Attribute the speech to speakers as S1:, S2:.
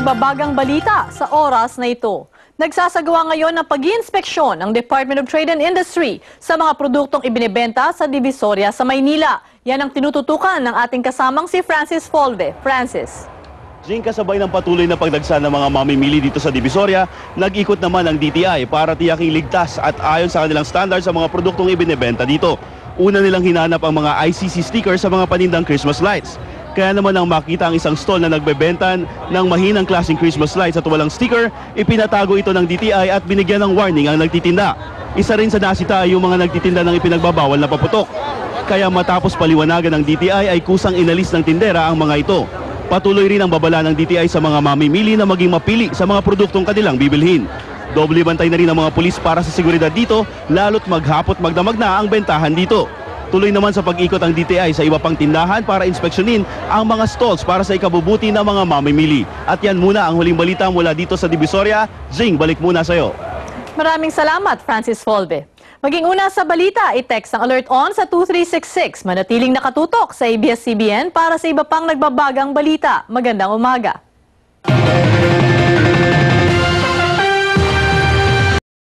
S1: nagbabagang balita sa oras na ito. Nagsasagawa ngayon ng pag-iinspeksyon ng Department of Trade and Industry sa mga produktong ibinebenta sa Divisoria sa Maynila. Yan ang tinututukan ng ating kasamang si Francis Folve. Francis.
S2: Jing, kasabay ng patuloy na pagdagsa ng mga mamimili dito sa Divisoria, nag-ikot naman ang DTI para tiyaking ligtas at ayon sa kanilang standard sa mga produktong ibinebenta dito. Una nilang hinanap ang mga ICC stickers sa mga panindang Christmas lights. Kaya naman nang makita ang isang stall na nagbebentan ng mahinang klaseng Christmas lights at walang sticker, ipinatago ito ng DTI at binigyan ng warning ang nagtitinda. Isa rin sa nasita ay yung mga nagtitinda ng ipinagbabawal na paputok. Kaya matapos paliwanagan ng DTI ay kusang inalis ng tindera ang mga ito. Patuloy rin ang babala ng DTI sa mga mamimili na maging mapili sa mga produktong kanilang bibilhin. Doble bantay na rin ang mga pulis para sa seguridad dito, lalo't maghapot magdamag na ang bentahan dito. Tuloy naman sa pag-ikot ang DTI sa iba pang tindahan para inspeksyonin ang mga stalls para sa ikabubuti ng mga mamimili. At yan muna ang huling balita mula dito sa Divisoria. Zing, balik muna sa'yo.
S1: Maraming salamat, Francis Folve. Maging una sa balita, i-text ang Alert On sa 2366. Manatiling nakatutok sa ABS-CBN para sa iba pang nagbabagang balita. Magandang umaga.